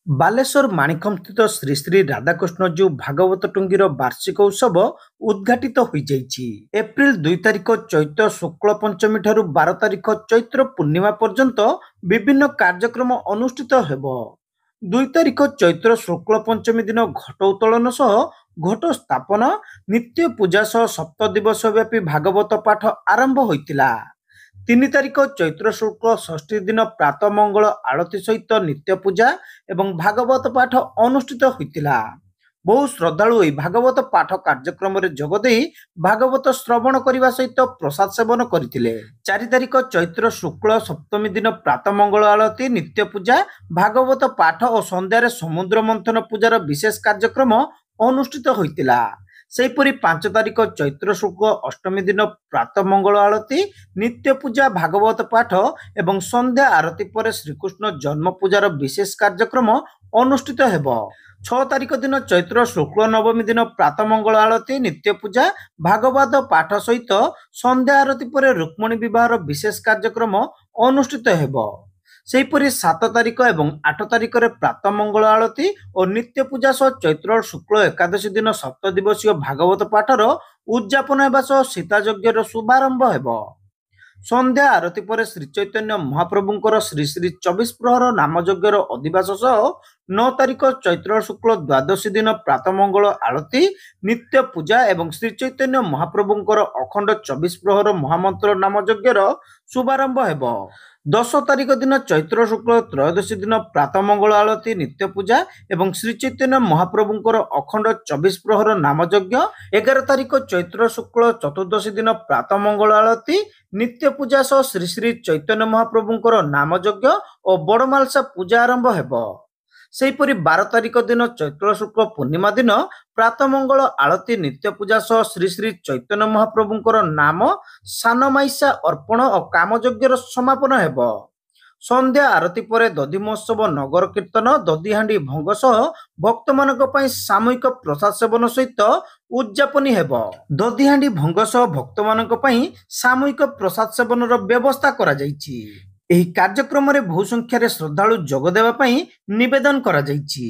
ବାଲେଶ୍ୱର ମାଣିକମ୍ ସ୍ଥିତ ଶ୍ରୀ ଶ୍ରୀ ରାଧାକୃଷ୍ଣଜୀଉ ଭାଗବତ ଟୁଙ୍ଗୀର ବାର୍ଷିକ ଉତ୍ସବ ଉଦ୍ଘାଟିତ ହୋଇଯାଇଛି। ଏପ୍ରିଲ 2 ତାରିଖ ଚୈତ୍ର ଶୁକ୍ଳ ପଞ୍ଚମୀ ଠାରୁ 12 ତାରିଖ ଚୈତ୍ର ପୂର୍ଣ୍ଣିମା ପର୍ଯ୍ୟନ୍ତ ବିଭିନ୍ନ କାର୍ଯ୍ୟକ୍ରମ ଅନୁଷ୍ଠିତ ହେବ। 2 ତାରିଖ ଚୈତ୍ର ଶୁକ୍ଳ ପଞ୍ଚମୀ ଦିନ ଘଟ ଉତ୍ତୋଳନ ସହ ଘଟ ସ୍ଥାପନ, ନିତ୍ୟ ପୂଜା ସହ ସପ୍ତ ଦିବସ ବ୍ୟାପୀ ଭାଗବତ ପାଠ ଆରମ୍ଭ ହୋଇଥିଲା। 3 ତାରିଖ ଚୈତ୍ର ଶୁକ୍ଳ ଷଷ୍ଠୀ ଦିନ ପ୍ରାତଃ ମଙ୍ଗଳ ଆଳତୀ ସହିତ ନିତ୍ୟ ପୂଜା ଏବଂ ଭାଗବତ ପାଠ ଅନୁଷ୍ଠିତ ହୋଇଥିଲା। ବହୁ ଶ୍ରଦ୍ଧାଳୁ ଏହି ଭାଗବତ ପାଠ କାର୍ଯ୍ୟକ୍ରମରେ ଯୋଗଦେଇ ଭାଗବତ ଶ୍ରବଣ କରିବା ସହିତ ପ୍ରସାଦ ସେବନ କରିଥିଲେ। 4 ତାରିଖ ଚୈତ୍ର ଶୁକ୍ଳ ସପ୍ତମୀ ଦିନ ପ୍ରାତଃ ମଙ୍ଗଳ ଆଳତୀ, ନିତ୍ୟ ପୂଜା, ଭାଗବତ ପାଠ ଓ ସନ୍ଧ୍ୟାରେ ସମୁଦ୍ର ମନ୍ଥନ ପୂଜାର ବିଶେଷ କାର୍ଯ୍ୟକ୍ରମ ଅନୁଷ୍ଠିତ ହୋଇଥିଲା। ସେହିପରି 5 ତାରିଖ ଚୈତ୍ର ଶୁକ୍ଳ ଅଷ୍ଟମୀ ଦିନ ପ୍ରାତଃ ମଙ୍ଗଳ ଆଳତୀ, ନିତ୍ୟ ପୂଜା, ଭାଗବତ ପାଠ ଏବଂ ସନ୍ଧ୍ୟା ଆରତୀ ପରେ ଶ୍ରୀକୃଷ୍ଣ ଜନ୍ମ ପୂଜାର ବିଶେଷ କାର୍ଯ୍ୟକ୍ରମ ଅନୁଷ୍ଠିତ ହେବ। 6 ତାରିଖ ଦିନ ଚୈତ୍ର ଶୁକ୍ଳ ନବମୀ ଦିନ ପ୍ରାତଃ ମଙ୍ଗଳ ଆଳତୀ, ନିତ୍ୟ ପୂଜା, ଭାଗବତ ପାଠ ସହିତ ସନ୍ଧ୍ୟା ଆରତୀ ପରେ ରୁକ୍ମଣୀ ବିବାହର ବିଶେଷ କାର୍ଯ୍ୟକ୍ରମ ଅନୁଷ୍ଠିତ ହେବ। ସେହିପରି 7 ତାରିଖ ଏବଂ 8 ତାରିଖରେ ପ୍ରାତଃ ମଙ୍ଗଳ ଆଳତୀ ଓ ନିତ୍ୟ ପୂଜା ସହ ଚୈତ୍ର ଶୁକ୍ଳ ଏକାଦଶୀ ଦିନ ସପ୍ତ ଦିବସୀୟ ଭାଗବତ ପାଠର ଉଦ୍ଯାପନ ହେବା ସହ ସୀତା ଯଜ୍ଞର ଶୁଭାରମ୍ଭ ହେବ। ସନ୍ଧ୍ୟା ଆରତୀ ପରେ ଶ୍ରୀ ଚୈତନ୍ୟ ମହାପ୍ରଭୁଙ୍କର ଶ୍ରୀ ଶ୍ରୀ 24 ପ୍ରହର ନାମଯଜ୍ଞର ଅଧିବାସ ସହ 9 ତାରିଖ ଚୈତ୍ର ଶୁକ୍ଳ ଦ୍ୱାଦଶୀ ଦିନ ପ୍ରାତଃ ମଙ୍ଗଳ ଆଳତୀ, ନିତ୍ୟ ପୂଜା ଏବଂ ଶ୍ରୀ ଚୈତନ୍ୟ ମହାପ୍ରଭୁଙ୍କର ଅଖଣ୍ଡ 24 ପ୍ରହର ମହାମନ୍ତ୍ର ନାମଯଜ୍ଞର ଶୁଭାରମ୍ଭ ହେବ। 10 ତାରିଖ ଦିନ ଚୈତ୍ର ଶୁକ୍ଳ ତ୍ରୟୋଦଶୀ ଦିନ ପ୍ରାତଃ ମଙ୍ଗଳ ଆଳତୀ, ନିତ୍ୟ ପୂଜା ଏବଂ ଶ୍ରୀ ଚୈତନ୍ୟ ମହାପ୍ରଭୁଙ୍କର ଅଖଣ୍ଡ 24 ପ୍ରହର ନାମଯଜ୍ଞ। 11 ତାରିଖ ଚୈତ୍ର ଶୁକ୍ଳ ଚତୁର୍ଦ୍ଦଶୀ ଦିନ ପ୍ରାତଃ ମଙ୍ଗଳ ଆଳତୀ, ନିତ୍ୟ ପୂଜା ସହ ଶ୍ରୀ ଶ୍ରୀ ଚୈତନ୍ୟ ମହାପ୍ରଭୁଙ୍କର ନାମଯଜ୍ଞ ଓ ବଡ଼ମାଲସା ପୂଜା ଆରମ୍ଭ ହେବ। ସେହିପରି 12 ତାରିଖ ଦିନ ଚୈତ୍ର ଶୁକ୍ଳ ପୂର୍ଣ୍ଣିମା ଦିନ ପ୍ରାତଃ ମଙ୍ଗଳ ଆଳତୀ, ନିତ୍ୟ ପୂଜା ସହ ଶ୍ରୀ ଶ୍ରୀ ଚୈତନ୍ୟ ମହାପ୍ରଭୁଙ୍କର ନାମ ସାନମାଇସା ଅର୍ପଣ ଓ କାମଯଜ୍ଞର ସମାପନ ହେବ। ସନ୍ଧ୍ୟା ଆରତୀ ପରେ ଦଧି ମହୋତ୍ସବ, ନଗର କୀର୍ତ୍ତନ, ଦଧିହାଣ୍ଡି ଭଙ୍ଗ ସହ ଭକ୍ତମାନଙ୍କ ପାଇଁ ସାମୂହିକ ପ୍ରସାଦ ସେବନ ସହିତ ଉଦ୍ଯାପନୀ ହେବ। ଦଧିହାଣ୍ଡି ଭଙ୍ଗ ସହ ଭକ୍ତମାନଙ୍କ ପାଇଁ ସାମୂହିକ ପ୍ରସାଦ ସେବନର ବ୍ୟବସ୍ଥା କରାଯାଇଛି। ଏହି କାର୍ଯ୍ୟକ୍ରମରେ ବହୁ ସଂଖ୍ୟାରେ ଶ୍ରଦ୍ଧାଳୁ ଯୋଗ ଦେବା ପାଇଁ ନିବେଦନ କରାଯାଇଛି।